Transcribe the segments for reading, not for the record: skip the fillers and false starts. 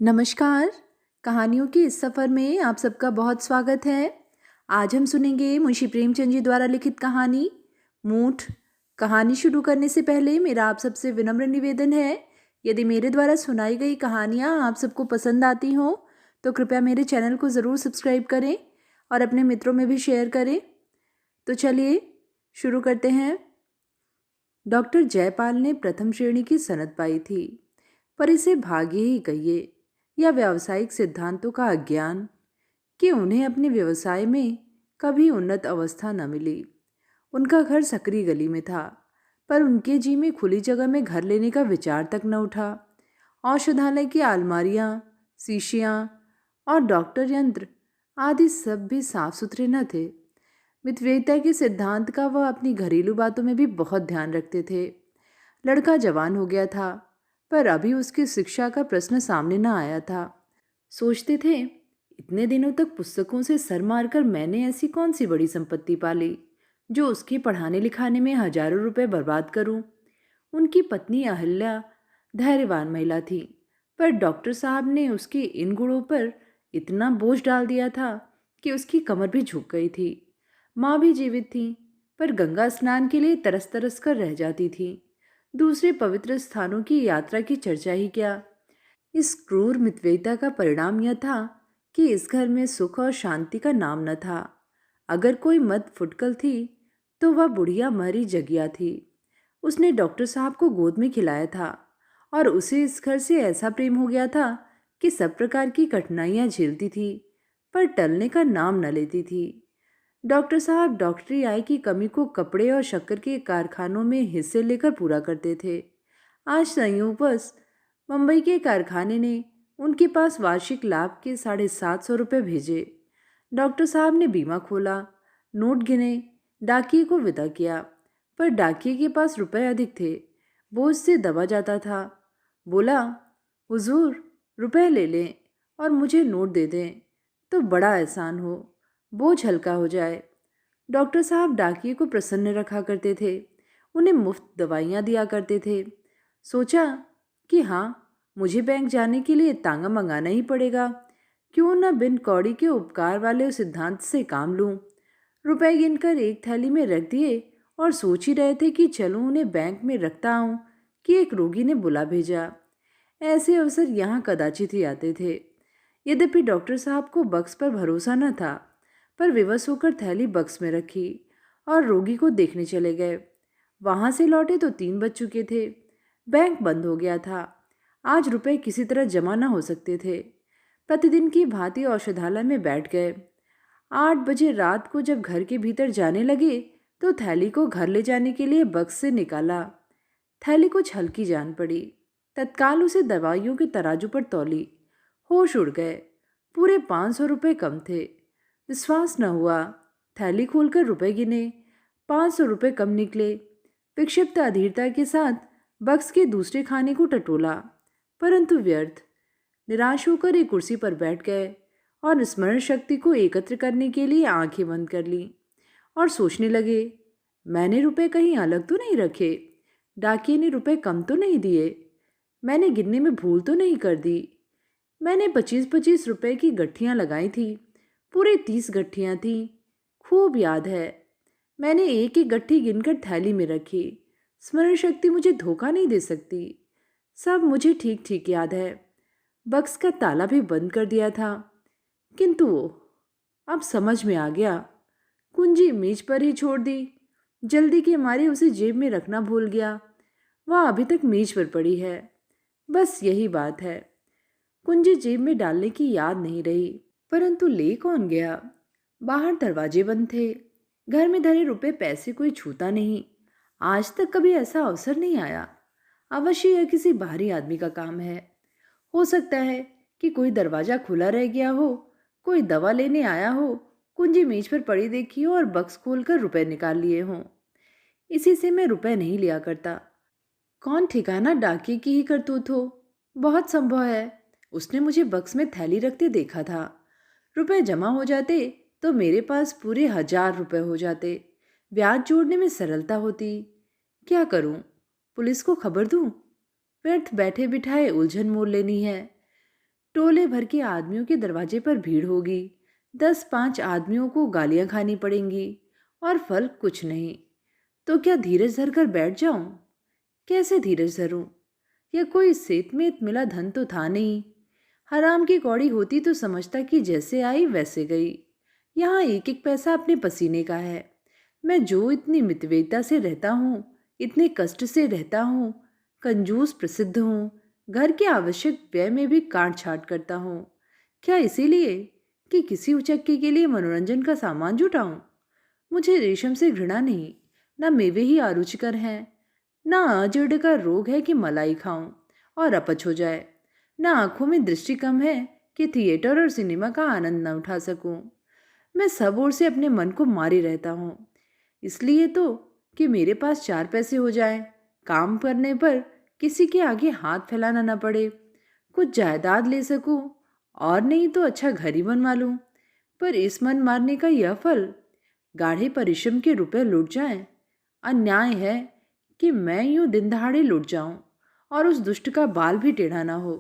नमस्कार। कहानियों के इस सफ़र में आप सबका बहुत स्वागत है। आज हम सुनेंगे मुंशी प्रेमचंद जी द्वारा लिखित कहानी मूठ। कहानी शुरू करने से पहले मेरा आप सबसे विनम्र निवेदन है, यदि मेरे द्वारा सुनाई गई कहानियाँ आप सबको पसंद आती हों तो कृपया मेरे चैनल को ज़रूर सब्सक्राइब करें और अपने मित्रों में भी शेयर करें। तो चलिए शुरू करते हैं। डॉक्टर जयपाल ने प्रथम श्रेणी की सनद पाई थी, पर इसे भाग्य ही कहिए या व्यावसायिक सिद्धांतों का अज्ञान कि उन्हें अपने व्यवसाय में कभी उन्नत अवस्था न मिली। उनका घर सकरी गली में था, पर उनके जी में खुली जगह में घर लेने का विचार तक न उठा। औषधालय की अलमारियाँ, शीशियाँ और डॉक्टर यंत्र आदि सब भी साफ सुथरे न थे। मितव्ययिता के सिद्धांत का वह अपनी घरेलू बातों में भी बहुत ध्यान रखते थे। लड़का जवान हो गया था, पर अभी उसकी शिक्षा का प्रश्न सामने न आया था। सोचते थे, इतने दिनों तक पुस्तकों से सर मारकर मैंने ऐसी कौन सी बड़ी संपत्ति पाली जो उसके पढ़ाने लिखाने में हजारों रुपए बर्बाद करूं। उनकी पत्नी अहल्या धैर्यवान महिला थी, पर डॉक्टर साहब ने उसके इन गुणों पर इतना बोझ डाल दिया था कि उसकी कमर भी झुक गई थी। माँ भी जीवित थी, पर गंगा स्नान के लिए तरस तरस कर रह जाती थी। दूसरे पवित्र स्थानों की यात्रा की चर्चा ही क्या। इस क्रूर मितव्ययिता का परिणाम यह था कि इस घर में सुख और शांति का नाम न था। अगर कोई मद फुटकल थी तो वह बुढ़िया मरी जगिया थी। उसने डॉक्टर साहब को गोद में खिलाया था और उसे इस घर से ऐसा प्रेम हो गया था कि सब प्रकार की कठिनाइयां झेलती थी, पर टलने का नाम न लेती थी। डॉक्टर साहब डॉक्टरी आय की कमी को कपड़े और शक्कर के कारखानों में हिस्से लेकर पूरा करते थे। आज संयोगवश मुंबई के कारखाने ने उनके पास वार्षिक लाभ के 750 रुपये भेजे। डॉक्टर साहब ने बीमा खोला, नोट गिने, डाकिए को विदा किया, पर डाकिए के पास रुपए अधिक थे। बोझ से दबा जाता था। बोला, हुजूर, रुपए ले लें और मुझे नोट दे दें तो बड़ा एहसान हो, बोझ हल्का हो जाए। डॉक्टर साहब डाकिए को प्रसन्न रखा करते थे, उन्हें मुफ्त दवाइयाँ दिया करते थे। सोचा कि हाँ, मुझे बैंक जाने के लिए तांगा मंगाना ही पड़ेगा। क्यों न बिन कौड़ी के उपकार वाले उस सिद्धांत से काम लूं। रुपए गिनकर एक थैली में रख दिए और सोच ही रहे थे कि चलूं उन्हें बैंक में रखता आऊं कि एक रोगी ने बुला भेजा। ऐसे अवसर यहाँ कदाचित ही आते थे। यद्यपि डॉक्टर साहब को बक्स पर भरोसा न था, पर विवश होकर थैली बक्स में रखी और रोगी को देखने चले गए। वहां से लौटे तो 3 बज चुके थे। बैंक बंद हो गया था। आज रुपए किसी तरह जमा न हो सकते थे। प्रतिदिन की भांति औषधालय में बैठ गए। 8 बजे रात को जब घर के भीतर जाने लगे तो थैली को घर ले जाने के लिए बक्स से निकाला। थैली कुछ हल्की जान पड़ी। तत्काल उसे दवाइयों के तराजू पर तौली। होश उड़ गए। पूरे 500 रुपये कम थे। विश्वास न हुआ। थैली खोलकर रुपए गिने। 500 रुपये कम निकले। विक्षिप्त अधीरता के साथ बक्स के दूसरे खाने को टटोला, परंतु व्यर्थ। निराश होकर एक कुर्सी पर बैठ गए और स्मरण शक्ति को एकत्र करने के लिए आंखें बंद कर ली और सोचने लगे, मैंने रुपए कहीं अलग तो नहीं रखे, डाकिए ने रुपए कम तो नहीं दिए, मैंने गिनने में भूल तो नहीं कर दी। मैंने 25-25 रुपए की गट्ठियां लगाई थी, पूरे 30 गट्ठियां थी। खूब याद है, मैंने एक एक गट्ठी गिनकर थैली में रखी। स्मरण शक्ति मुझे धोखा नहीं दे सकती। सब मुझे ठीक ठीक याद है। बक्स का ताला भी बंद कर दिया था। किंतु अब समझ में आ गया, कुंजी मेज पर ही छोड़ दी। जल्दी के मारे उसे जेब में रखना भूल गया। वह अभी तक मेज पर पड़ी है। बस यही बात है, कुंजी जेब में डालने की याद नहीं रही। परंतु ले कौन गया? बाहर दरवाजे बंद थे। घर में धरे रुपए पैसे कोई छूता नहीं। आज तक कभी ऐसा अवसर नहीं आया। अवश्य यह किसी बाहरी आदमी का काम है। हो सकता है कि कोई दरवाजा खुला रह गया हो, कोई दवा लेने आया हो, कुंजी मेज पर पड़ी देखी हो और बक्स खोलकर रुपए निकाल लिए हों। इसी से मैं रुपए नहीं लिया करता। कौन ठिकाना डाकिए की ही करतूत हो। बहुत संभव है उसने मुझे बक्स में थैली रखते देखा था। रुपए जमा हो जाते तो मेरे पास पूरे 1000 रुपए हो जाते। ब्याज जोड़ने में सरलता होती। क्या करूं? पुलिस को खबर दूं? व्यर्थ बैठे बिठाए उलझन मोल लेनी है। टोले भर के आदमियों के दरवाजे पर भीड़ होगी। 10-5 आदमियों को गालियां खानी पड़ेंगी और फल कुछ नहीं। तो क्या धीरज धर कर बैठ जाऊं? कैसे धीरज धरूं? यह कोई सेतमेत मिला धन तो था नहीं। हराम की कौड़ी होती तो समझता कि जैसे आई वैसे गई। यहाँ एक एक पैसा अपने पसीने का है। मैं जो इतनी मितव्ययिता से रहता हूँ, इतने कष्ट से रहता हूँ, कंजूस प्रसिद्ध हूँ, घर के आवश्यक व्यय में भी काट छाट करता हूँ। क्या इसीलिए कि किसी उचक्के के लिए मनोरंजन का सामान जुटाऊं? मुझे रेशम से घृणा नहीं, न मेवे ही अरुचिकर हैं, न अजड़ का रोग है कि मलाई खाऊं और अपच हो जाए, न आंखों में दृष्टि कम है कि थिएटर और सिनेमा का आनंद न उठा सकूं। मैं सब ओर से अपने मन को मारे रहता हूँ, इसलिए तो कि मेरे पास 4 पैसे हो जाएं, काम करने पर किसी के आगे हाथ फैलाना न पड़े, कुछ जायदाद ले सकूं और नहीं तो अच्छा घर ही बनवा लूं। पर इस मन मारने का यह फल, गाढ़े परिश्रम के रुपए लुट जाएं। अन्याय है कि मैं यूं दिन दहाड़े लुट जाऊं और उस दुष्ट का बाल भी टेढ़ा ना हो।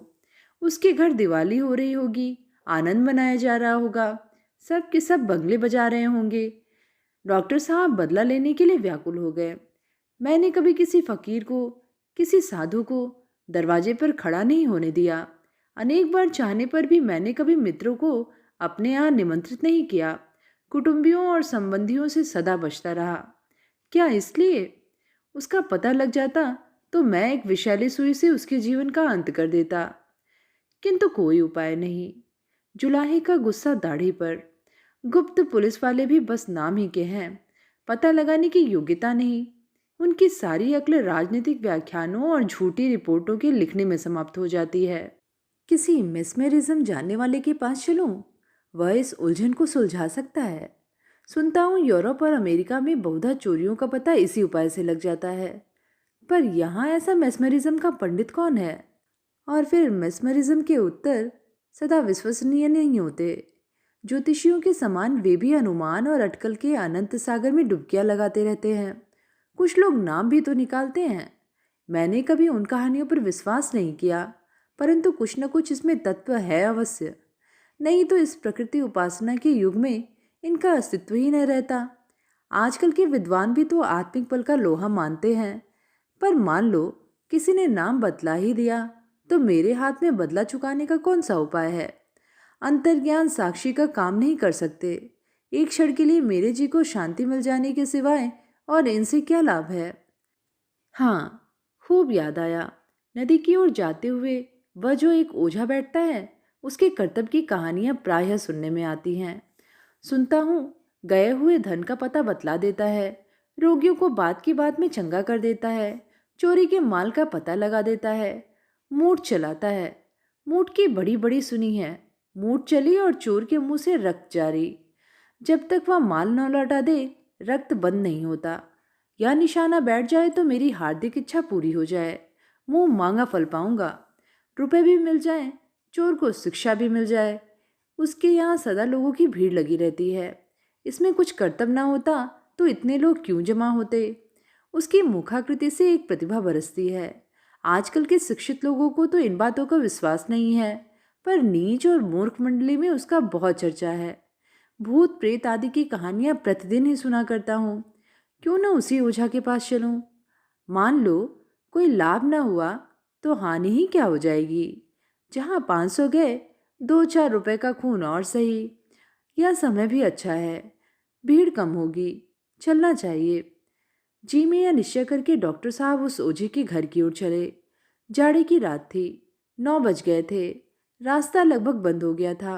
उसके घर दिवाली हो रही होगी, आनंद मनाया जा रहा होगा, सब के सब बंगले बजा रहे होंगे। डॉक्टर साहब बदला लेने के लिए व्याकुल हो गए। मैंने कभी किसी फकीर को, किसी साधु को दरवाजे पर खड़ा नहीं होने दिया। अनेक बार चाहने पर भी मैंने कभी मित्रों को अपने यहाँ निमंत्रित नहीं किया। कुटुंबियों और संबंधियों से सदा बचता रहा। क्या इसलिए? उसका पता लग जाता तो मैं एक विषैली सुई से उसके जीवन का अंत कर देता। किंतु कोई उपाय नहीं। जुलाहे का गुस्सा दाढ़ी पर। गुप्त पुलिस वाले भी बस नाम ही के हैं, पता लगाने की योग्यता नहीं। उनकी सारी अक्ल राजनीतिक व्याख्यानों और झूठी रिपोर्टों के लिखने में समाप्त हो जाती है। किसी मेस्मेरिज्म जानने वाले के पास चलूं, वह इस उलझन को सुलझा सकता है। सुनता हूँ यूरोप और अमेरिका में बहुधा चोरियों का पता इसी उपाय से लग जाता है। पर यहाँ ऐसा मेस्मरिज्म का पंडित कौन है? और फिर मेस्मरिज्म के उत्तर सदा विश्वसनीय नहीं होते। ज्योतिषियों के समान वे भी अनुमान और अटकल के अनंत सागर में डुबकियां लगाते रहते हैं। कुछ लोग नाम भी तो निकालते हैं। मैंने कभी उन कहानियों पर विश्वास नहीं किया, परंतु कुछ न कुछ इसमें तत्व है अवश्य। नहीं तो इस प्रकृति उपासना के युग में इनका अस्तित्व ही न रहता। आजकल के विद्वान भी तो आत्मिक बल का लोहा मानते हैं। पर मान लो किसी ने नाम बतला ही दिया, तो मेरे हाथ में बदला चुकाने का कौन सा उपाय है? अंतर्ज्ञान साक्षी का काम नहीं कर सकते। एक क्षण के लिए मेरे जी को शांति मिल जाने के सिवाय और इनसे क्या लाभ है? हाँ, खूब याद आया। नदी की ओर जाते हुए वह जो एक ओझा बैठता है, उसके कर्तव्य की कहानियां प्रायः सुनने में आती हैं। सुनता हूँ गए हुए धन का पता बतला देता है, रोगियों को बात की बात में चंगा कर देता है, चोरी के माल का पता लगा देता है, मूठ चलाता है। मूठ की बड़ी बड़ी सुनी है। मूठ चली और चोर के मुंह से रक्त जारी। जब तक वह माल न लौटा दे, रक्त बंद नहीं होता। या निशाना बैठ जाए तो मेरी हार्दिक इच्छा पूरी हो जाए, मुंह मांगा फल पाऊंगा। रुपए भी मिल जाए, चोर को शिक्षा भी मिल जाए। उसके यहाँ सदा लोगों की भीड़ लगी रहती है। इसमें कुछ कर्तव्य ना होता तो इतने लोग क्यों जमा होते? उसकी मुखाकृति से एक प्रतिभा बरसती है। आजकल के शिक्षित लोगों को तो इन बातों का विश्वास नहीं है, पर नीच और मूर्ख मंडली में उसका बहुत चर्चा है। भूत प्रेत आदि की कहानियां प्रतिदिन ही सुना करता हूँ। क्यों ना उसी ओझा के पास चलूं? मान लो कोई लाभ ना हुआ तो हानि ही क्या हो जाएगी? जहाँ 500 गए, 2-4 रुपए का खून और सही। यह समय भी अच्छा है, भीड़ कम होगी, चलना चाहिए। जी में यह निश्चय करके डॉक्टर साहब उस ओझे के घर की ओर चले। जाड़े की रात थी, 9 बज गए थे। रास्ता लगभग बंद हो गया था।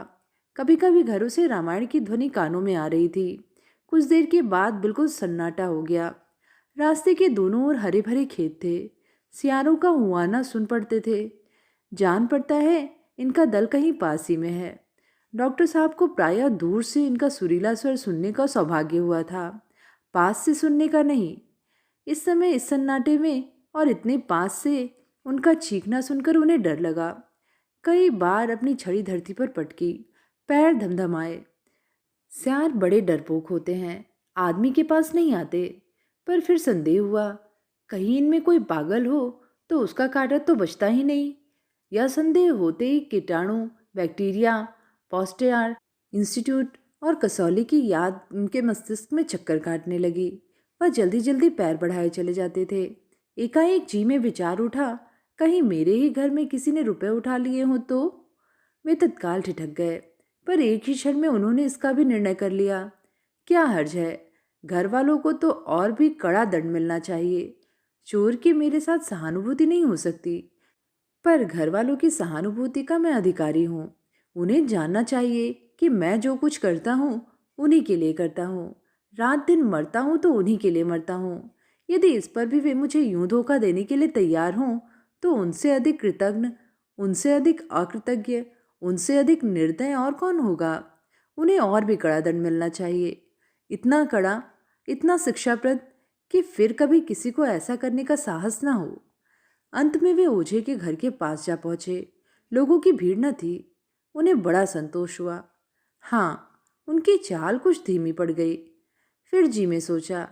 कभी कभी घरों से रामायण की ध्वनि कानों में आ रही थी। कुछ देर के बाद बिल्कुल सन्नाटा हो गया। रास्ते के दोनों ओर हरे भरे खेत थे। सियारों का हुआना सुन पड़ते थे। जान पड़ता है इनका दल कहीं पास ही में है। डॉक्टर साहब को प्रायः दूर से इनका सुरीला स्वर सुनने का सौभाग्य हुआ था, पास से सुनने का नहीं। इस समय इस सन्नाटे में और इतने पास से उनका चीखना सुनकर उन्हें डर लगा। कई बार अपनी छड़ी धरती पर पटकी, पैर धमधमाए। सियार बड़े डरपोक होते हैं, आदमी के पास नहीं आते। पर फिर संदेह हुआ, कहीं इनमें कोई पागल हो तो उसका काटा तो बचता ही नहीं। यह संदेह होते ही कीटाणु बैक्टीरिया, पॉस्टियार इंस्टीट्यूट और कसौली की याद उनके मस्तिष्क में चक्कर काटने लगी। वह जल्दी जल्दी पैर बढ़ाए चले जाते थे। एकाएक जी में विचार उठा, कहीं मेरे ही घर में किसी ने रुपए उठा लिए हों तो। वे तत्काल ठिठक गए, पर एक ही क्षण में उन्होंने इसका भी निर्णय कर लिया। क्या हर्ज है, घर वालों को तो और भी कड़ा दंड मिलना चाहिए। चोर की मेरे साथ सहानुभूति नहीं हो सकती, पर घर वालों की सहानुभूति का मैं अधिकारी हूँ। उन्हें जानना चाहिए कि मैं जो कुछ करता हूँ उन्हीं के लिए करता हूँ। रात दिन मरता हूँ तो उन्हीं के लिए मरता हूँ। यदि इस पर भी वे मुझे यूं धोखा देने के लिए तैयार हों तो उनसे अधिक कृतज्ञ, उनसे अधिक अकृतज्ञ, उनसे अधिक निर्दय और कौन होगा। उन्हें और भी कड़ा दंड मिलना चाहिए, इतना कड़ा, इतना शिक्षाप्रद कि फिर कभी किसी को ऐसा करने का साहस ना हो। अंत में वे ओझे के घर के पास जा पहुंचे। लोगों की भीड़ न थी। उन्हें बड़ा संतोष हुआ। हाँ, उनकी चाल कुछ धीमी पड़ गई। फिर जी में सोचा,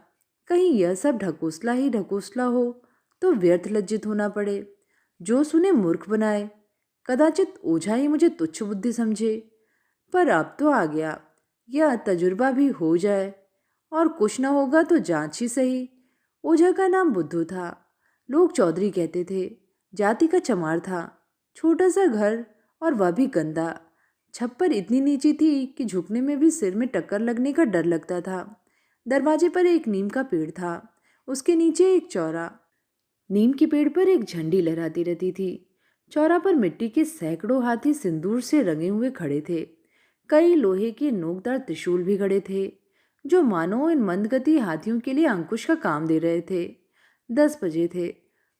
कहीं यह सब ढकोसला ही ढकोसला हो तो व्यर्थ लज्जित होना पड़े। जो सुने मूर्ख बनाए। कदाचित ओझा ही मुझे तुच्छ बुद्धि समझे। पर अब तो आ गया, यह तजुर्बा भी हो जाए, और कुछ न होगा तो जांच ही सही। ओझा का नाम बुद्धू था। लोग चौधरी कहते थे। जाति का चमार था। छोटा सा घर, और वह भी गंदा। छप्पर इतनी नीची थी कि झुकने में भी सिर में टक्कर लगने का डर लगता था। दरवाजे पर एक नीम का पेड़ था, उसके नीचे एक चौरा। नीम के पेड़ पर एक झंडी लहराती रहती थी। चौरा पर मिट्टी के सैकड़ों हाथी सिंदूर से रंगे हुए खड़े थे। कई लोहे के नोकदार त्रिशूल भी खड़े थे, जो मानो इन मंदगति हाथियों के लिए अंकुश का काम दे रहे थे। 10 बजे थे।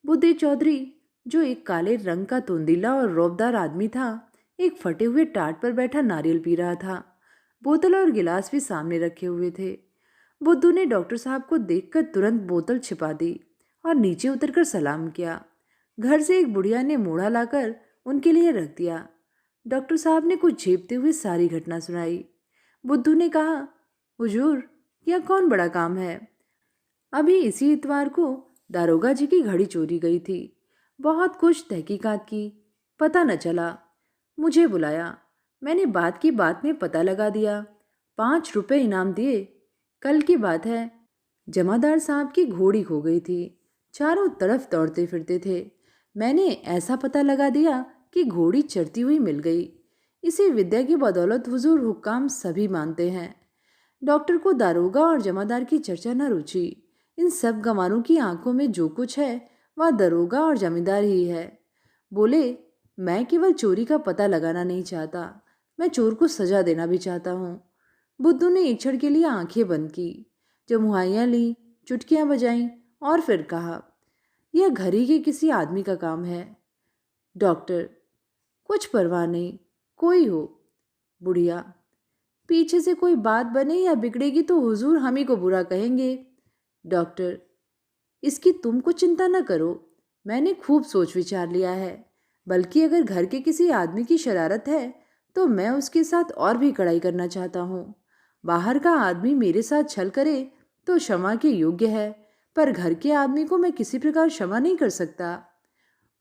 बुद्धि चौधरी, जो एक काले रंग का तुंदिला और रौबदार आदमी था, एक फटे हुए टाट पर बैठा नारियल पी रहा था। बोतल और गिलास भी सामने रखे हुए थे। बुद्धू ने डॉक्टर साहब को देखकर तुरंत बोतल छिपा दी और नीचे उतरकर सलाम किया। घर से एक बुढ़िया ने मोढ़ा लाकर उनके लिए रख दिया। डॉक्टर साहब ने कुछ झेपते हुए सारी घटना सुनाई। बुद्धू ने कहा, हुजूर, यह कौन बड़ा काम है। अभी इसी इतवार को दारोगा जी की घड़ी चोरी गई थी। बहुत कुछ तहकीकात की, पता न चला। मुझे बुलाया। मैंने बात की बात में पता लगा दिया। 5 रुपए इनाम दिए। कल की बात है। जमादार साहब की घोड़ी खो गई थी। चारों तरफ दौड़ते फिरते थे। मैंने ऐसा पता लगा दिया कि घोड़ी चरती हुई मिल गई। इसी विद्या की बदौलत हुजूर हुक्काम सभी मानते हैं। डॉक्टर को दारोगा और जमादार की चर्चा न रुचि। इन सब गंवारों की आंखों में जो कुछ है वह दरोगा और जमींदार ही है। बोले, मैं केवल चोरी का पता लगाना नहीं चाहता, मैं चोर को सजा देना भी चाहता हूँ। बुद्धू ने एक क्षण के लिए आंखें बंद की, जब मुहाइयाँ ली, चुटकियाँ बजाईं और फिर कहा, यह घर ही के किसी आदमी का काम है। डॉक्टर, कुछ परवाह नहीं, कोई हो। बुढ़िया, पीछे से कोई बात बने या बिगड़ेगी तो हुजूर हम ही को बुरा कहेंगे। डॉक्टर, इसकी तुम कुछ चिंता न करो, मैंने खूब सोच विचार लिया है। बल्कि अगर घर के किसी आदमी की शरारत है तो मैं उसके साथ और भी कड़ाई करना चाहता हूँ। बाहर का आदमी मेरे साथ छल करे तो क्षमा के योग्य है, पर घर के आदमी को मैं किसी प्रकार क्षमा नहीं कर सकता।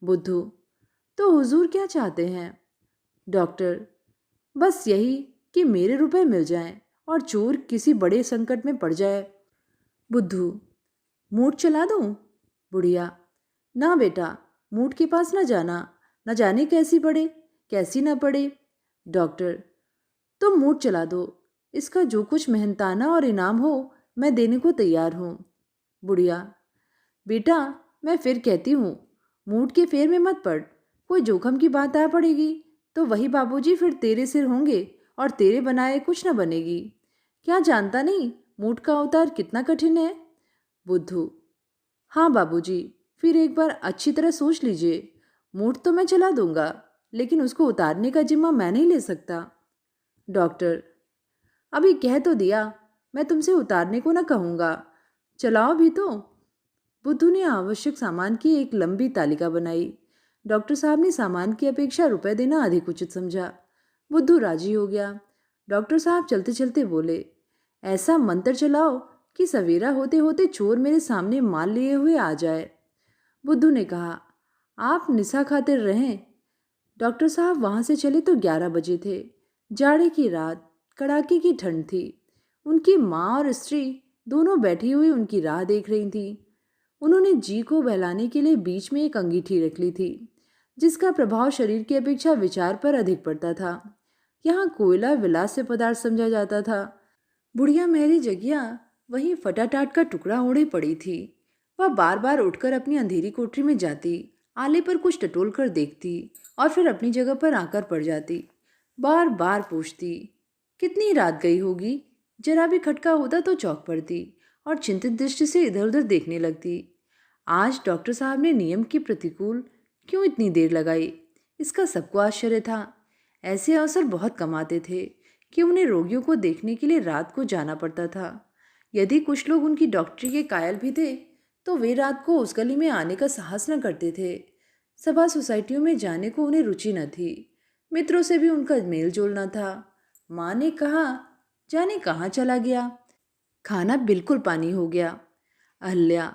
बुद्धू, तो हुजूर क्या चाहते हैं। डॉक्टर, बस यही कि मेरे रुपए मिल जाएं और चोर किसी बड़े संकट में पड़ जाए। बुद्धू, मूठ चला दूं। बुढ़िया, ना बेटा, मूठ के पास न जाना, न जाने कैसी पड़े, कैसी न पड़े। डॉक्टर, तुम मूठ चला दो, इसका जो कुछ मेहनताना और इनाम हो मैं देने को तैयार हूँ। बुढ़िया, बेटा, मैं फिर कहती हूँ, मूठ के फेर में मत पड़। कोई जोखम की बात आ पड़ेगी तो वही बाबूजी फिर तेरे सिर होंगे और तेरे बनाए कुछ न बनेगी। क्या जानता नहीं मूठ का अवतार कितना कठिन है। बुद्धू, हाँ बाबूजी, फिर एक बार अच्छी तरह सोच लीजिए। मूठ तो मैं चला दूंगा, लेकिन उसको उतारने का जिम्मा मैं नहीं ले सकता। डॉक्टर, अभी कह तो दिया, मैं तुमसे उतारने को न कहूँगा, चलाओ भी तो। बुद्धू ने आवश्यक सामान की एक लंबी तालिका बनाई। डॉक्टर साहब ने सामान की अपेक्षा रुपए देना अधिक उचित समझा। बुद्धू राजी हो गया। डॉक्टर साहब चलते चलते बोले, ऐसा मंत्र चलाओ कि सवेरा होते होते चोर मेरे सामने माल लिए हुए आ जाए। बुद्धू ने कहा, आप निशा खातिर रहें, डॉक्टर साहब वहाँ से चले तो 11 बजे थे। जाड़े की रात, कड़ाके की ठंड थी। उनकी माँ और स्त्री दोनों बैठी हुई उनकी राह देख रही थी। उन्होंने जी को बहलाने के लिए बीच में एक अंगीठी रख ली थी, जिसका प्रभाव शरीर की अपेक्षा विचार पर अधिक पड़ता था। यहाँ कोयला विलास से पदार्थ समझा जाता था। बुढ़िया मेरी जगिया वहीं फटाटाट का टुकड़ा ओढ़े पड़ी थी। वह बार बार उठकर अपनी अंधेरी कोठरी में जाती, आले पर कुछ टटोल कर देखती और फिर अपनी जगह पर आकर पड़ जाती। बार बार पूछती, कितनी रात गई होगी। जरा भी खटका होता तो चौंक पड़ती और चिंतित दृष्टि से इधर उधर देखने लगती। आज डॉक्टर साहब ने नियम के प्रतिकूल क्यों इतनी देर लगाई, इसका सबको आश्चर्य था। ऐसे अवसर बहुत कम आते थे कि उन्हें रोगियों को देखने के लिए रात को जाना पड़ता था। यदि कुछ लोग उनकी डॉक्टरी के कायल भी थे तो वे रात को उस गली में आने का साहस न करते थे। सभा सोसाइटियों में जाने को उन्हें रुचि न थी। मित्रों से भी उनका मेल जोल न था। माँ ने कहा, जाने कहाँ चला गया। खाना बिल्कुल पानी हो गया। अहल्या,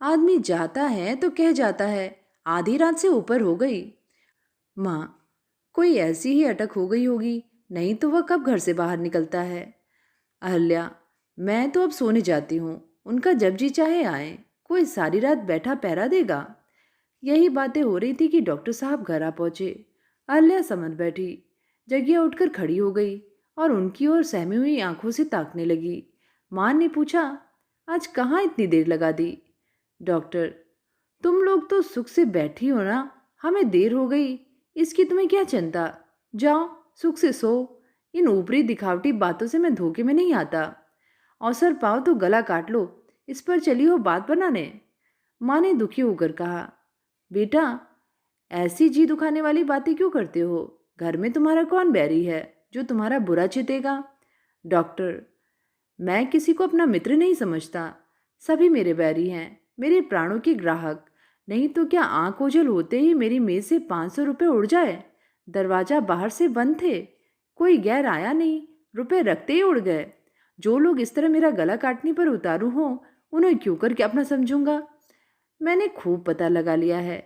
आदमी जाता है तो कह जाता है आधी रात से ऊपर हो गई। माँ, कोई ऐसी ही अटक हो गई होगी, नहीं तो वह कब घर से बाहर निकलता है। अहल्या, मैं तो अब सोने जाती हूँ, उनका जब जी चाहे आए, कोई सारी रात बैठा पहरा देगा। यही बातें हो रही थी कि डॉक्टर साहब घर आ पहुंचे। अहल्या समझ बैठी। जगिया उठकर खड़ी हो गई और उनकी ओर सहमी हुई आंखों से ताकने लगी। माँ ने पूछा, आज कहाँ इतनी देर लगा दी। डॉक्टर, तुम लोग तो सुख से बैठी हो ना, हमें देर हो गई इसकी तुम्हें क्या चिंता। जाओ सुख से सो। इन ऊपरी दिखावटी बातों से मैं धोखे में नहीं आता। अवसर पाओ तो गला काट लो, इस पर चली हो बात बनाने। माँ ने दुखी होकर कहा, बेटा ऐसी जी दुखाने वाली बातें क्यों करते हो। घर में तुम्हारा कौन बैरी है जो तुम्हारा बुरा चितेगा। डॉक्टर, मैं किसी को अपना मित्र नहीं समझता। सभी मेरे बैरी हैं, मेरे प्राणों के ग्राहक। नहीं तो क्या आंख ओझल होते ही मेरी मेज से 500 रुपये उड़ जाए। दरवाजा बाहर से बंद थे, कोई गैर आया नहीं, रुपए रखते ही उड़ गए। जो लोग इस तरह मेरा गला काटने पर उतारू हों, उन्हें क्यों करके अपना समझूंगा। मैंने खूब पता लगा लिया है।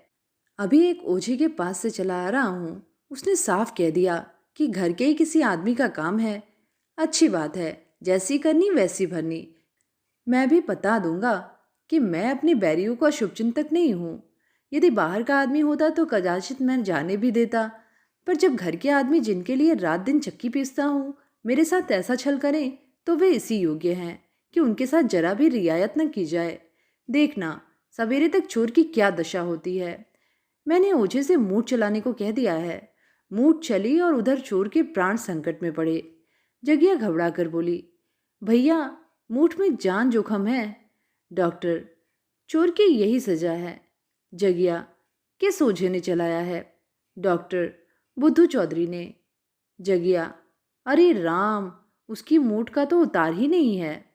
अभी एक ओझे के पास से चला आ रहा हूँ। उसने साफ कह दिया कि घर के ही किसी आदमी का काम है। अच्छी बात है, जैसी करनी वैसी भरनी। मैं भी बता दूंगा कि मैं अपने बैरियों का शुभचिंतक नहीं हूँ। यदि बाहर का आदमी होता तो कदाचित मैं जाने भी देता, पर जब घर के आदमी जिनके लिए रात दिन चक्की पीसता हूँ मेरे साथ ऐसा छल करें तो वे इसी योग्य हैं कि उनके साथ जरा भी रियायत न की जाए। देखना सवेरे तक चोर की क्या दशा होती है। मैंने ओझे से मूठ चलाने को कह दिया है। मूठ चली और उधर चोर के प्राण संकट में पड़े। जगिया घबरा कर बोली, भैया मूठ में जान जोखम है। डॉक्टर, चोर की यही सजा है। जगिया, किस ओझे ने चलाया है। डॉक्टर, बुद्धू चौधरी ने। जगिया, अरे राम, उसकी मूठ का तो उतार ही नहीं है।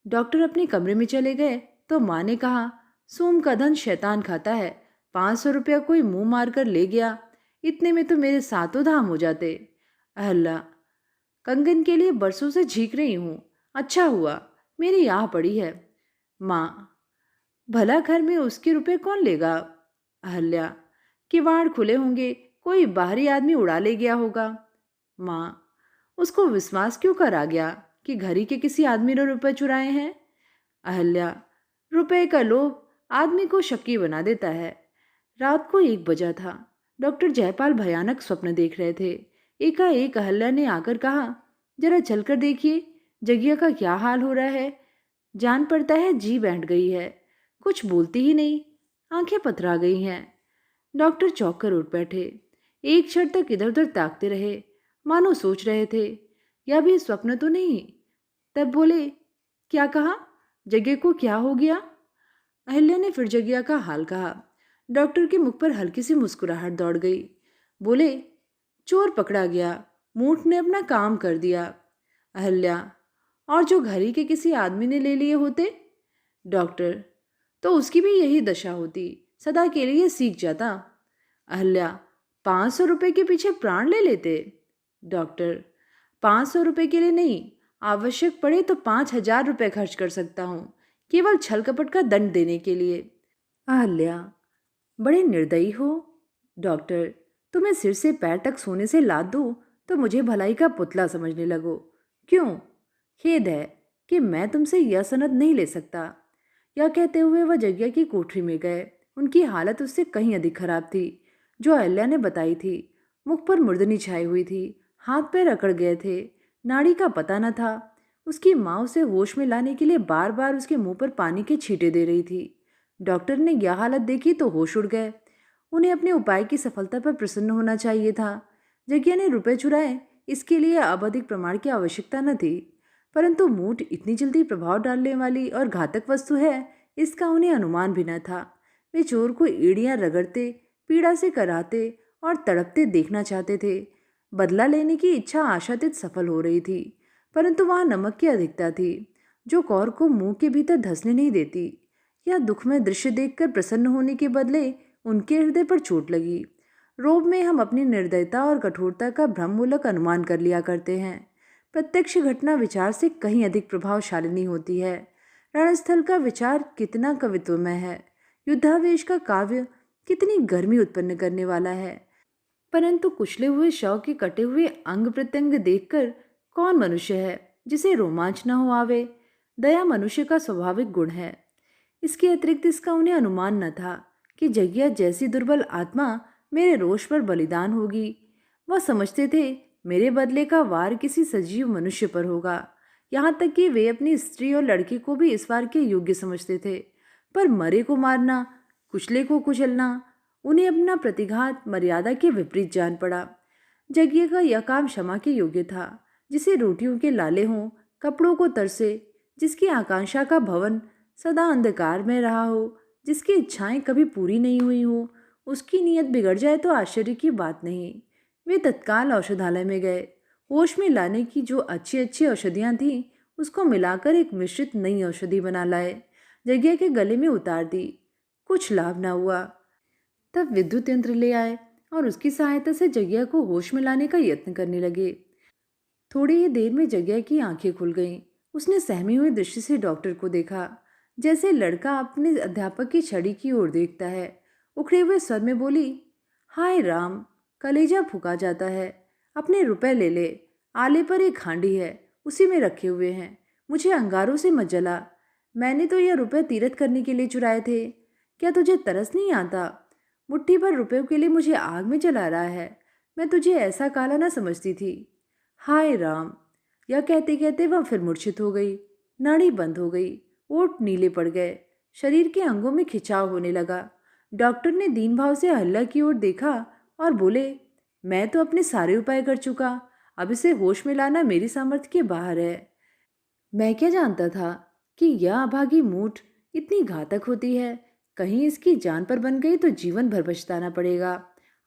डॉक्टर अपने कमरे में चले गए तो माँ ने कहा, सोम का धन शैतान खाता है। 500 रुपया कोई मुंह मार कर ले गया, इतने में तो मेरे सातों धाम हो जाते। अहल्ला, कंगन के लिए बरसों से झीक रही हूँ, अच्छा हुआ मेरी आह पड़ी है। माँ, भला घर में उसके रुपए कौन लेगा। अहल्या, किवाड़ खुले होंगे, कोई बाहरी आदमी उड़ा ले गया होगा। माँ, उसको विश्वास क्यों कर आ गया कि घर ही के किसी आदमी ने रुपए चुराए हैं। अहल्या, रुपए का लोभ आदमी को शक्की बना देता है। रात को 1 बजा था। डॉक्टर जयपाल भयानक स्वप्न देख रहे थे। एकाएक अहल्या ने आकर कहा, जरा चलकर देखिए जगिया का क्या हाल हो रहा है। जान पड़ता है जी बैठ गई है, कुछ बोलती ही नहीं, आंखें पथरा गई हैं। डॉक्टर चौंक कर उठ बैठे। एक क्षण तक इधर उधर ताकते रहे, मानो सोच रहे थे यह भी स्वप्न तो नहीं। तब बोले, क्या कहा, जगिया को क्या हो गया। अहिल्या ने फिर जगिया का हाल कहा। डॉक्टर के मुख पर हल्की सी मुस्कुराहट दौड़ गई। बोले, चोर पकड़ा गया, मूठ ने अपना काम कर दिया। अहिल्या, और जो घर ही के किसी आदमी ने ले लिए होते। डॉक्टर, तो उसकी भी यही दशा होती, सदा के लिए सीख जाता। अहिल्या, 500 रुपये के पीछे प्राण ले लेते। डॉक्टर, 500 रुपये के लिए नहीं, आवश्यक पड़े तो 5000 रुपये खर्च कर सकता हूँ, केवल छल कपट का दंड देने के लिए। अहल्या, बड़े निर्दयी हो। डॉक्टर, तुम्हें सिर से पैर तक सोने से लाद दूँ तो मुझे भलाई का पुतला समझने लगो। क्यों? खेद है कि मैं तुमसे यह सनद नहीं ले सकता। यह कहते हुए वह जग्या की कोठरी में गए। उनकी हालत उससे कहीं अधिक खराब थी जो अहल्या ने बताई थी। मुख पर मुर्दनी छाई हुई थी, हाथ पैर अकड़ गए थे, नाड़ी का पता न था। उसकी माँ उसे होश में लाने के लिए बार बार उसके मुंह पर पानी के छींटे दे रही थी। डॉक्टर ने यह हालत देखी तो होश उड़ गए। उन्हें अपने उपाय की सफलता पर प्रसन्न होना चाहिए था। जग्या ने रुपए चुराए, इसके लिए अब अधिक प्रमाण की आवश्यकता न थी, परंतु मूठ इतनी जल्दी प्रभाव डालने वाली और घातक वस्तु है, इसका उन्हें अनुमान भी न था। वे चोर को एड़ियां रगड़ते, पीड़ा से कराते और तड़पते देखना चाहते थे। बदला लेने की इच्छा आशातीत सफल हो रही थी, परंतु वहां नमक की अधिकता थी जो कौर को मुंह के भीतर धंसने नहीं देती। यह दुखमय दृश्य देखकर प्रसन्न होने के बदले उनके हृदय पर चोट लगी। रोब में हम अपनी निर्दयता और कठोरता का भ्रममूलक अनुमान कर लिया करते हैं। प्रत्यक्ष घटना विचार से कहीं अधिक प्रभावशालिनी होती है। रणस्थल का विचार कितना कवित्वमय है, युद्धावेश का काव्य कितनी गर्मी उत्पन्न करने वाला है। परंतु कुचले हुए शव के कटे हुए अंग प्रत्यंग देखकर कौन मनुष्य है जिसे रोमांच न हो आवे। दया मनुष्य का स्वाभाविक गुण है। इसके अतिरिक्त इसका उन्हें अनुमान न था कि जग्या जैसी दुर्बल आत्मा मेरे रोष पर बलिदान होगी। वह समझते थे मेरे बदले का वार किसी सजीव मनुष्य पर होगा। यहाँ तक कि वे अपनी स्त्री और लड़के को भी इस वार के योग्य समझते थे। पर मरे को मारना, कुचले को कुचलना उन्हें अपना प्रतिघात मर्यादा के विपरीत जान पड़ा। जग्या का यह काम क्षमा के योग्य था। जिसे रोटियों के लाले हों, कपड़ों को तरसे, जिसकी आकांक्षा का भवन सदा अंधकार में रहा हो, जिसकी इच्छाएं कभी पूरी नहीं हुई हो, उसकी नीयत बिगड़ जाए तो आश्चर्य की बात नहीं। वे तत्काल औषधालय में गए। होश में लाने की जो अच्छी अच्छी औषधियाँ थीं उसको मिलाकर एक मिश्रित नई औषधि बना लाए। जग्या के गले में उतार दी। कुछ लाभ न हुआ। तब विद्युत यंत्र ले आए और उसकी सहायता से जग्या को होश में लाने का यत्न करने लगे। थोड़ी ही देर में जग्या की आंखें खुल गईं। उसने सहमी हुई दृष्टि से डॉक्टर को देखा, जैसे लड़का अपने अध्यापक की छड़ी की ओर देखता है। उखड़े हुए स्वर में बोली, हाय राम, कलेजा फूका जाता है। अपने रुपए ले ले, आले पर एक हांडी है, उसी में रखे हुए हैं। मुझे अंगारों से मत जला। मैंने तो यह रुपए तीरथ करने के लिए चुराए थे। क्या तुझे तरस नहीं आता? मुट्ठी भर रुपयों के लिए मुझे आग में जला रहा है। मैं तुझे ऐसा काला ना समझती थी। हाय राम। यह कहते कहते वह फिर मूर्छित हो गई। नाड़ी बंद हो गई, ओठ नीले पड़ गए, शरीर के अंगों में खिंचाव होने लगा। डॉक्टर ने दीन भाव से अहल्या की ओर देखा और बोले, मैं तो अपने सारे उपाय कर चुका, अब इसे होश में लाना मेरी सामर्थ्य के बाहर है। मैं क्या जानता था कि यह अभागी मूठ इतनी घातक होती है। कहीं इसकी जान पर बन गई तो जीवन भर पछताना पड़ेगा।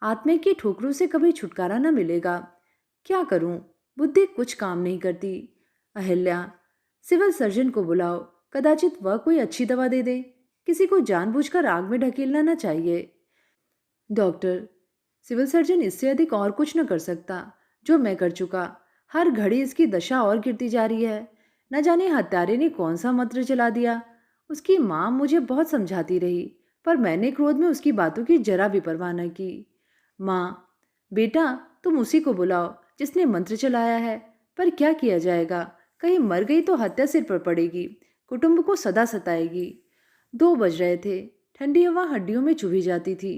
आत्मा की ठोकरों से कभी छुटकारा न मिलेगा। क्या करूं? बुद्धि कुछ काम नहीं करती। अहल्या, सिविल सर्जन को बुलाओ, कदाचित वह कोई अच्छी दवा दे दे। किसी को जानबूझकर आग में ढकेलना न चाहिए। डॉक्टर, सिविल सर्जन इससे अधिक और कुछ न कर सकता जो मैं कर चुका। हर घड़ी इसकी दशा और गिरती जा रही है। न जाने हत्यारे ने कौन सा मंत्र चला दिया। उसकी माँ मुझे बहुत समझाती रही, पर मैंने क्रोध में उसकी बातों की जरा भी परवाह न की। माँ, बेटा तुम उसी को बुलाओ जिसने मंत्र चलाया है। पर क्या किया जाएगा? कहीं मर गई तो हत्या सिर पर पड़ेगी, कुटुंब को सदा सताएगी। 2 बज रहे थे। ठंडी हवा हड्डियों में चुभी जाती थी।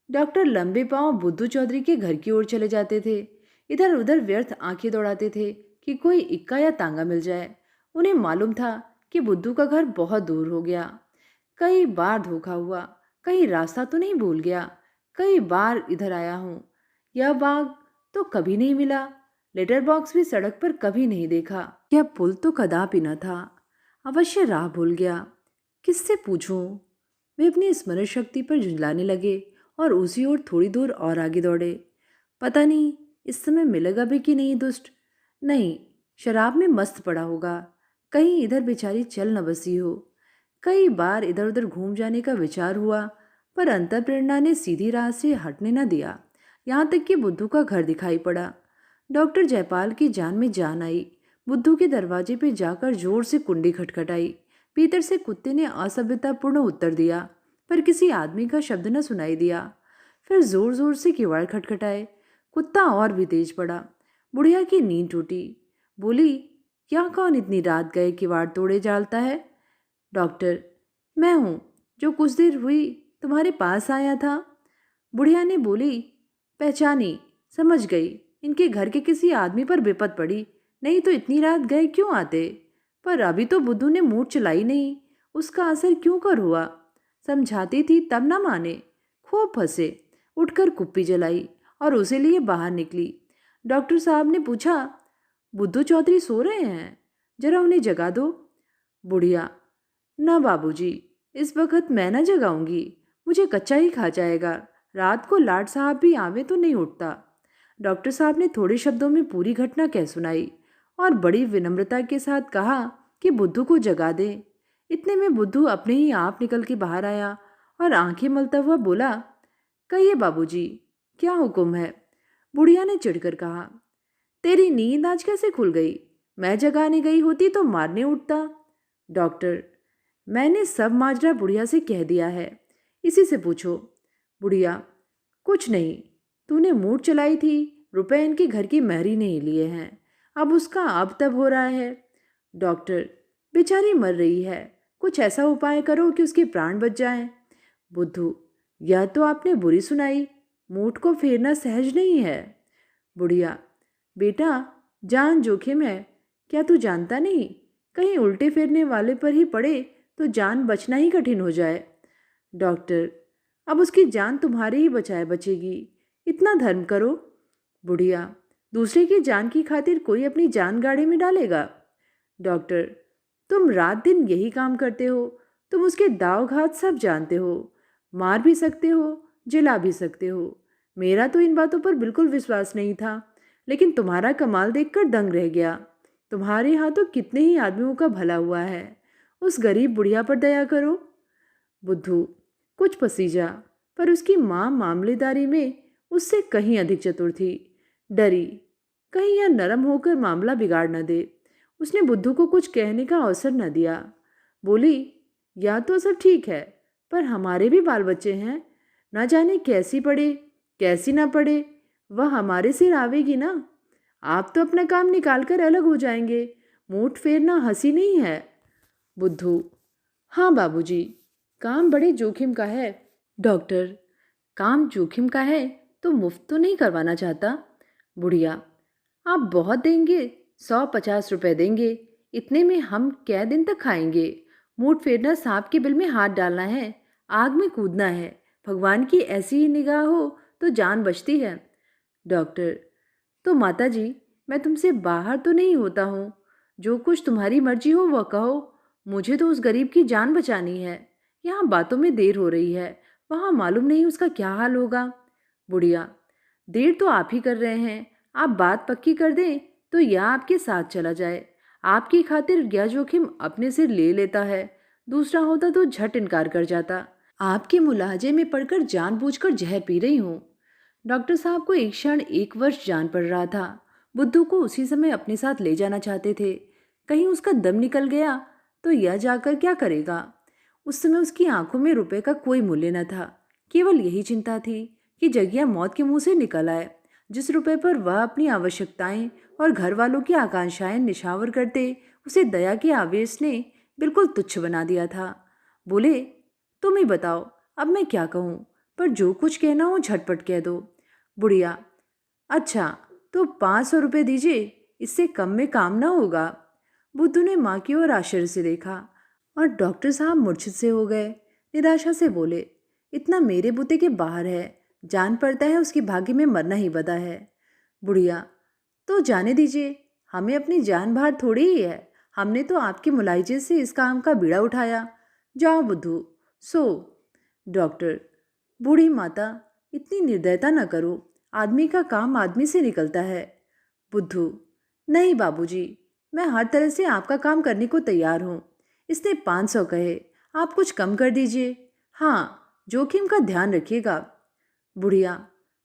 डॉक्टर लंबे पांव बुद्धू चौधरी के घर की ओर चले जाते थे। इधर उधर व्यर्थ आंखें दौड़ाते थे कि कोई इक्का या तांगा मिल जाए। उन्हें मालूम था कि बुद्धू का घर बहुत दूर हो गया। कई बार धोखा हुआ, कहीं रास्ता तो नहीं भूल गया। कई बार इधर आया हूँ। यह बाग तो कभी नहीं मिला। लेटर बॉक्स भी सड़क पर कभी नहीं देखा। यह पुल तो कदापि न था। अवश्य राह भूल गया। किससे पूछूं? वे अपनी स्मरण शक्ति पर झुंझलाने लगे और उसी ओर थोड़ी दूर और आगे दौड़े। पता नहीं इस समय मिलेगा भी कि नहीं। दुष्ट नहीं, शराब में मस्त पड़ा होगा। कहीं इधर बेचारी चल न बसी हो। कई बार इधर उधर घूम जाने का विचार हुआ, पर अंतःप्रेरणा ने सीधी राह से हटने न दिया। यहाँ तक कि बुद्धू का घर दिखाई पड़ा। डॉक्टर जयपाल की जान में जान आई। बुद्धू के दरवाजे पे जाकर जोर से कुंडी खटखटाई। भीतर से कुत्ते ने असभ्यतापूर्ण उत्तर दिया, पर किसी आदमी का शब्द न सुनाई दिया। फिर जोर जोर से किवाड़ खटखटाए। कुत्ता और भी तेज पड़ा। बुढ़िया की नींद टूटी। बोली, क्या कौन इतनी रात गए किवाड़ तोड़े डालता है? डॉक्टर, मैं हूँ, जो कुछ देर हुई तुम्हारे पास आया था। बुढ़िया ने बोली, पहचानी, समझ गई, इनके घर के किसी आदमी पर विपत पड़ी, नहीं तो इतनी रात गए क्यों आते। पर अभी तो बुद्धू ने मूठ चलाई नहीं, उसका असर क्यों कर हुआ। समझाती थी तब ना माने। खूब फंसे। उठकर कुप्पी जलाई और उसे लिए बाहर निकली। डॉक्टर साहब ने पूछा, बुद्धू चौधरी सो रहे हैं, जरा उन्हें जगा दो। बुढ़िया, ना बाबूजी, इस वक्त मैं ना जगाऊंगी, मुझे कच्चा ही खा जाएगा। रात को लाट साहब भी आवे तो नहीं उठता। डॉक्टर साहब ने थोड़े शब्दों में पूरी घटना कह सुनाई और बड़ी विनम्रता के साथ कहा कि बुद्धू को जगा दे। इतने में बुद्धू अपने ही आप निकल के बाहर आया और आंखें मलता हुआ बोला, कहिए बाबूजी, क्या हुक्म है? बुढ़िया ने चिढ़कर कहा, तेरी नींद आज कैसे खुल गई? मैं जगाने गई होती तो मारने उठता। डॉक्टर, मैंने सब माजरा बुढ़िया से कह दिया है, इसी से पूछो। बुढ़िया, कुछ नहीं, तूने मूठ चलाई थी, रुपए इनके घर की महरी नहीं लिए हैं, अब उसका अब तब हो रहा है। डॉक्टर, बेचारी मर रही है, कुछ ऐसा उपाय करो कि उसके प्राण बच जाएं। बुद्धू, यह तो आपने बुरी सुनाई, मूठ को फेरना सहज नहीं है। बुढ़िया, बेटा, जान जोखिम है, क्या तू जानता नहीं? कहीं उल्टे फेरने वाले पर ही पड़े तो जान बचना ही कठिन हो जाए। डॉक्टर, अब उसकी जान तुम्हारी ही बचाए बचेगी, इतना धर्म करो। बुढ़िया, दूसरे की जान की खातिर कोई अपनी जान गाड़े में डालेगा? डॉक्टर, तुम रात दिन यही काम करते हो, तुम उसके दाव घात सब जानते हो, मार भी सकते हो, जिला भी सकते हो। मेरा तो इन बातों पर बिल्कुल विश्वास नहीं था, लेकिन तुम्हारा कमाल देखकर दंग रह गया। तुम्हारे हाथों कितने ही आदमियों का भला हुआ है, उस गरीब बुढ़िया पर दया करो। बुद्धू, कुछ पसीजा, पर उसकी माँ मामलेदारी में उससे कहीं अधिक चतुर थी। डरी, कहीं यह नरम होकर मामला बिगाड़ न दे। उसने बुद्धू को कुछ कहने का अवसर न दिया। बोली, या तो सब ठीक है, पर हमारे भी बाल बच्चे हैं, ना जाने कैसी पड़े कैसी ना पड़े, वह हमारे सिर आवेगी ना। आप तो अपना काम निकाल कर अलग हो जाएंगे, मूठ फेरना हंसी नहीं है। बुद्धू, हाँ बाबूजी, काम बड़े जोखिम का है। डॉक्टर, काम जोखिम का है तो मुफ्त तो नहीं करवाना चाहता। बुढ़िया, आप बहुत देंगे, 150 रुपये देंगे, इतने में हम कै दिन तक खाएंगे। मूठ फेरना सांप के बिल में हाथ डालना है, आग में कूदना है, भगवान की ऐसी ही निगाह हो तो जान बचती है। डॉक्टर, तो माता जी, मैं तुमसे बाहर तो नहीं होता हूँ, जो कुछ तुम्हारी मर्जी हो वह कहो, मुझे तो उस गरीब की जान बचानी है। यहाँ बातों में देर हो रही है, वहाँ मालूम नहीं उसका क्या हाल होगा। बुढ़िया, देर तो आप ही कर रहे हैं, आप बात पक्की कर दें तो यह आपके साथ चला जाए। आपकी खातिर यह जोखिम अपने से ले लेता है, दूसरा होता तो झट इनकार कर जाता। आपके मुलाहजे में पड़कर जानबूझकर जहर पी रही हूँ। डॉक्टर साहब को एक क्षण एक वर्ष जान पड़ रहा था। बुद्धू को उसी समय अपने साथ ले जाना चाहते थे। कहीं उसका दम निकल गया तो यह जाकर क्या करेगा। उस समय उसकी आंखों में रुपए का कोई मूल्य न था। केवल यही चिंता थी कि जगिया मौत के मुंह से निकल आए। जिस रुपए पर वह अपनी आवश्यकताएं और घर वालों की आकांक्षाएं निछावर करते, उसे दया के आवेश ने बिल्कुल तुच्छ बना दिया था। बोले, तुम ही बताओ अब मैं क्या कहूँ, पर जो कुछ कहना हो झटपट कह दो। बुढ़िया, अच्छा तो 500 रुपये दीजिए, इससे कम में काम ना होगा। बुद्धू ने माँ की ओर आश्चर्य से देखा और डॉक्टर साहब मूर्छित से हो गए। निराशा से बोले, इतना मेरे बुते के बाहर है, जान पड़ता है उसके भाग्य में मरना ही बदा है। बुढ़िया, तो जाने दीजिए, हमें अपनी जान बाहर थोड़ी ही है, हमने तो आपके मुलायजे से इस काम का बीड़ा उठाया। जाओ बुद्धू, सो। डॉक्टर, बूढ़ी माता, इतनी निर्दयता न करो, आदमी का काम आदमी से निकलता है। बुद्धू, नहीं बाबूजी, मैं हर तरह से आपका काम करने को तैयार हूँ। इसने 500 कहे, आप कुछ कम कर दीजिए। हाँ, जोखिम का ध्यान रखिएगा। बुढ़िया,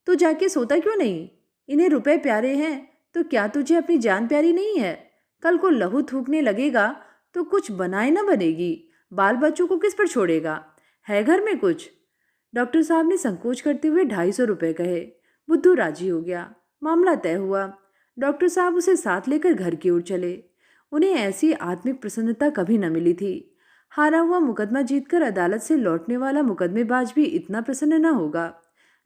तो जाके सोता क्यों नहीं? इन्हें रुपए प्यारे हैं तो क्या तुझे अपनी जान प्यारी नहीं है? कल को लहू थूकने लगेगा तो कुछ बनाए न बनेगी, बाल बच्चों को किस पर छोड़ेगा? है घर में कुछ? डॉक्टर साहब ने संकोच करते हुए 250 कहे। बुद्धू राजी हो गया। मामला तय हुआ। डॉक्टर साहब उसे साथ लेकर घर की ओर चले। उन्हें ऐसी आत्मिक प्रसन्नता कभी न मिली थी। हारा हुआ मुकदमा जीतकर अदालत से लौटने वाला मुकदमेबाज भी इतना प्रसन्न न होगा।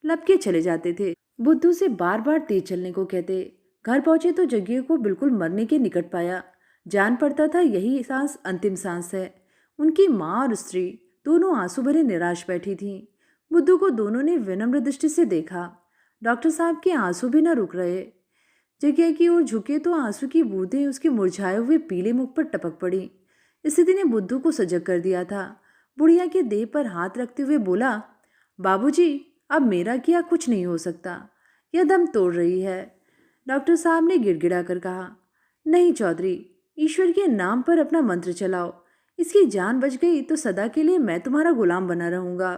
लपके चले जाते थे। बुद्धू से बार बार तेज चलने को कहते। घर पहुंचे तो जग्गिया को बिल्कुल मरने के निकट पाया। जान पड़ता था यही सांस अंतिम सांस है। उनकी माँ और स्त्री दोनों आंसू भरे निराश बैठी थीं। बुद्धू को दोनों ने विनम्र दृष्टि से देखा। डॉक्टर साहब के आंसू भी न रुक रहे। जग्गिया की ओर झुके तो आंसू की बूंदें उसके मुरझाए हुए पीले मुख पर टपक पड़ी। स्थिति ने बुद्धू को सजग कर दिया था। बुढ़िया के देह पर हाथ रखते हुए बोला, बाबूजी, अब मेरा किया कुछ नहीं हो सकता। यह दम तोड़ रही है। डॉक्टर साहब ने गिड़गिड़ा कर कहा, नहीं चौधरी, ईश्वर के नाम पर अपना मंत्र चलाओ। इसकी जान बच गई तो सदा के लिए मैं तुम्हारा गुलाम बना रहूंगा।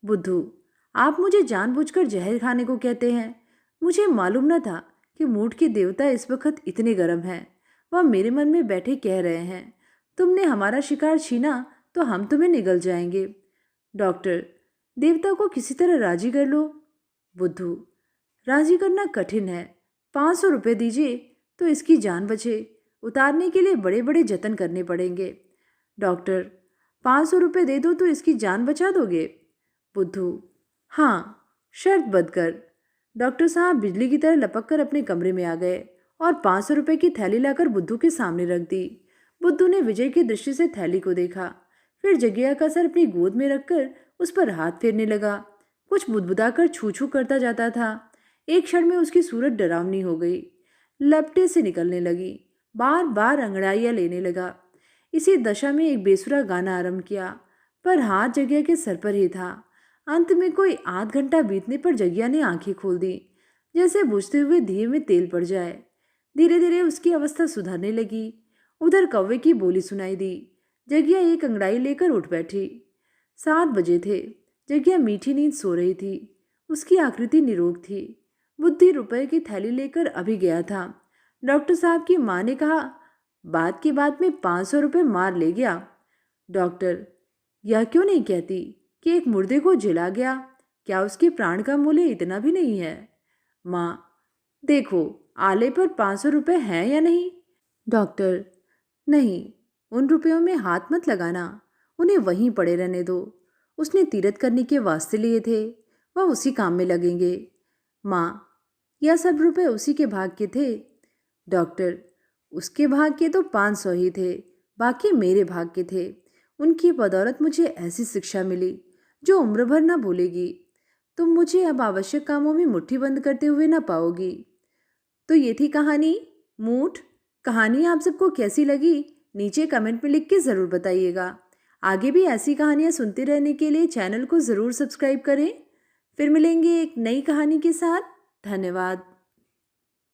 बुद्धू, आप मुझे जानबूझकर जहर खाने को कहते हैं। मुझे मालूम न था कि मूठ के देवता इस वक्त इतने गर्म हैं। वह मेरे मन में बैठे कह रहे हैं, तुमने हमारा शिकार छीना तो हम तुम्हें निगल जाएंगे। डॉक्टर, देवता को किसी तरह राजी कर लो। बुद्धू, राजी करना कठिन है। 500 रुपये दीजिए तो इसकी जान बचे। उतारने के लिए बड़े बड़े जतन करने पड़ेंगे। डॉक्टर, 500 रुपये दे दो तो इसकी जान बचा दोगे? बुद्धू, हाँ, शर्त बदकर। डॉक्टर साहब बिजली की तरह लपक कर अपने कमरे में आ गए और 500 रुपये की थैली लाकर बुद्धू के सामने रख दी। बुद्धू ने विजय की दृष्टि से थैली को देखा, फिर जग्गिया का सर अपनी गोद में रखकर उस पर हाथ फेरने लगा। कुछ बुदबुदाकर छू छू करता जाता था। एक क्षण में उसकी सूरत डरावनी हो गई। लपटे से निकलने लगी। बार बार अंगड़ाइयाँ लेने लगा। इसी दशा में एक बेसुरा गाना आरंभ किया, पर हाथ जग्गिया के सर पर ही था। अंत में कोई आध घंटा बीतने पर जग्गिया ने आंखें खोल दी, जैसे बुझते हुए दिए में तेल पड़ जाए। धीरे धीरे उसकी अवस्था सुधरने लगी। उधर कौवे की बोली सुनाई दी। जग्गिया एक अंगड़ाई लेकर उठ बैठी। 7 बजे थे। जग्गिया मीठी नींद सो रही थी। उसकी आकृति निरोग थी। बुद्धि रुपए की थैली लेकर अभी गया था। डॉक्टर साहब की माँ ने कहा, बात की बात में 500 रुपये मार ले गया। डॉक्टर, यह क्यों नहीं कहती कि एक मुर्दे को जिला गया, क्या उसके प्राण का मूल्य इतना भी नहीं है? माँ, देखो आले पर 500 रुपये हैं या नहीं? डॉक्टर, नहीं, उन रुपयों में हाथ मत लगाना, उन्हें वहीं पड़े रहने दो। उसने तीरथ करने के वास्ते लिए थे, वह उसी काम में लगेंगे। माँ, यह सब रुपए उसी के भाग के थे। डॉक्टर, उसके भाग के तो 500 ही थे, बाकी मेरे भाग के थे। उनकी बदौलत मुझे ऐसी शिक्षा मिली जो उम्र भर न भूलेगी। तुम मुझे अब आवश्यक कामों में मुट्ठी बंद करते हुए न पाओगी। तो ये थी कहानी मूठ। कहानी आप सबको कैसी लगी नीचे कमेंट में लिख के ज़रूर बताइएगा। आगे भी ऐसी कहानियाँ सुनते रहने के लिए चैनल को ज़रूर सब्सक्राइब करें। फिर मिलेंगे एक नई कहानी के साथ। धन्यवाद।